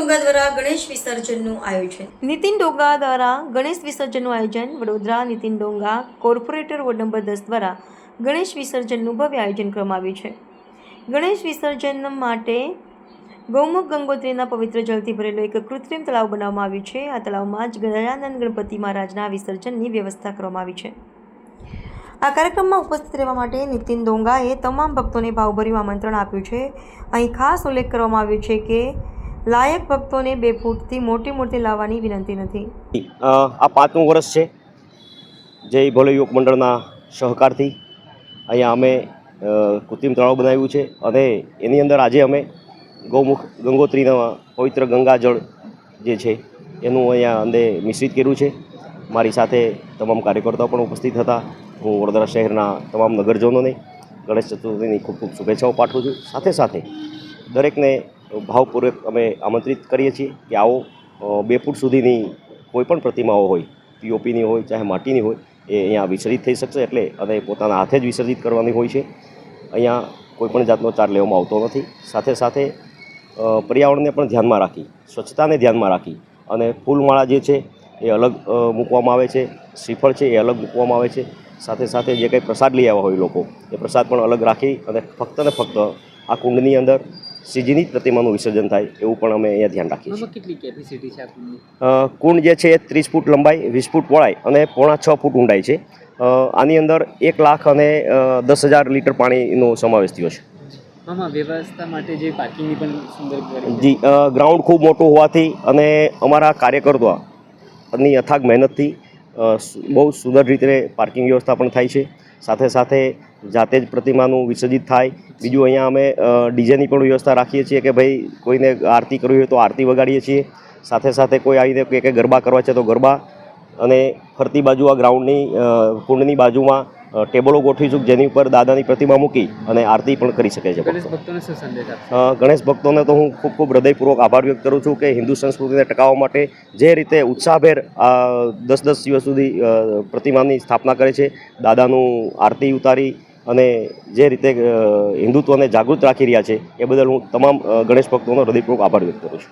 ડોંગા દ્વારા ગણેશ વિસર્જનનું આયોજન. નીતિન ડોંગા દ્વારા ગણેશ વિસર્જનનું આયોજન. Vadodara Nitin Donga corporator ward number 10 દ્વારા ગણેશ વિસર્જનનું ભવ્ય આયોજન કરવામાં આવ્યું છે. ગણેશ વિસર્જન માટે ગૌમુખ ગંગોત્રીના પવિત્ર જળથી ભરેલું એક કૃત્રિમ તળાવ બનાવવામાં આવ્યું છે. આ તળાવમાં જ ગજાનંદ ગણપતિ મહારાજના વિસર્જનની વ્યવસ્થા કરવામાં આવી છે. આ કાર્યક્રમમાં ઉપસ્થિત રહેવા માટે નીતિન ડોંગાએ તમામ ભક્તોને ભાવભર્યું આમંત્રણ આપ્યું છે. અહીં ખાસ ઉલ્લેખ કરવામાં આવ્યો છે કે લાયક ભક્તોને 2 ફૂટથી મોટી મૂર્તિ લાવવાની વિનંતી નથી. આ 5મું વર્ષ છે જય ભોલે યુવક મંડળના સહકારથી અહીંયા અમે કૃત્રિમ તળાવ બનાવ્યું છે અને એની અંદર આજે અમે ગૌમુખ ગંગોત્રીના પવિત્ર ગંગાજળ જે છે એનું અહીંયા અંદર મિશ્રિત કર્યું છે. મારી સાથે તમામ કાર્યકર્તાઓ પણ ઉપસ્થિત હતા. હું વડોદરા શહેરના તમામ નગરજનોને ગણેશ ચતુર્થીની ખૂબ ખૂબ શુભેચ્છાઓ પાઠવું છું. સાથે સાથે દરેકને ભાવપૂર્વક અમે આમંત્રિત કરીએ છીએ કે આવો 2 ફૂટ સુધીની કોઈ પણ પ્રતિમાઓ હોય, પીઓપીની હોય ચાહે માટીની હોય, એ અહીંયા વિસર્જિત થઈ શકશે. એટલે અને પોતાના હાથે જ વિસર્જિત કરવાની હોય છે. અહીંયા કોઈપણ જાતનો ચાર્જ લેવામાં આવતો નથી. સાથે સાથે પર્યાવરણને પણ ધ્યાનમાં રાખી, સ્વચ્છતાને ધ્યાનમાં રાખી અને ફૂલમાળા જે છે એ અલગ મૂકવામાં આવે છે, શ્રીફળ છે એ અલગ મૂકવામાં આવે છે. સાથે સાથે જે કંઈ પ્રસાદ લઈ આવ્યા હોય લોકો, એ પ્રસાદ પણ અલગ રાખી અને ફક્ત ને ફક્ત આ કુંડની અંદર શ્રીજીની જ પ્રતિમાનું વિસર્જન થાય એવું પણ અમે અહીંયા ધ્યાન રાખીએ છીએ. કેટલી કેપેસિટી છે આ કુંડની? કુંડ જે છે એ 30 ફૂટ લંબાઈ, 20 ફૂટ પહોળાઈ અને 5.5 ફૂટ ઊંડાઈ છે. આની અંદર 1,10,000 લીટર પાણીનો સમાવેશ થયો છે. આમાં વ્યવસ્થા માટે જે પાર્કિંગની પણ સુંદર જી, ગ્રાઉન્ડ ખૂબ મોટું હોવાથી અને અમારા કાર્યકર્તાઓની અથાગ મહેનતથી બહુ સુંદર રીતે પાર્કિંગ વ્યવસ્થા પણ થાય છે. સાથે સાથે જાતે જ પ્રતિમાનું વિસર્જિત થાય. બીજું અહીંયા અમે ડીજેની પણ વ્યવસ્થા રાખીએ છીએ કે ભાઈ કોઈને આરતી કરવી હોય તો આરતી વગાડીએ છીએ. સાથે સાથે કોઈ આવીને કે ગરબા કરવા છે તો ગરબા. અને ફરતી બાજુ આ ગ્રાઉન્ડની કુંડની બાજુમાં ટેબલો ગોઠવીશું જેની ઉપર દાદાની પ્રતિમા મૂકી અને આરતી પણ કરી શકે છે. ગણેશ ભક્તોને તો હું ખૂબ ખૂબ હૃદયપૂર્વક આભાર વ્યક્ત કરું છું કે હિન્દુ સંસ્કૃતિને ટકાવવા માટે જે રીતે ઉત્સાહભેર 10 દિવસ સુધી પ્રતિમાની સ્થાપના કરે છે, દાદાનું આરતી ઉતારી અને જે રીતે હિન્દુત્વને જાગૃત રાખી રહ્યા છે, એ બદલ હું તમામ ગણેશ ભક્તોનો હૃદયપૂર્વક આભાર વ્યક્ત કરું છું.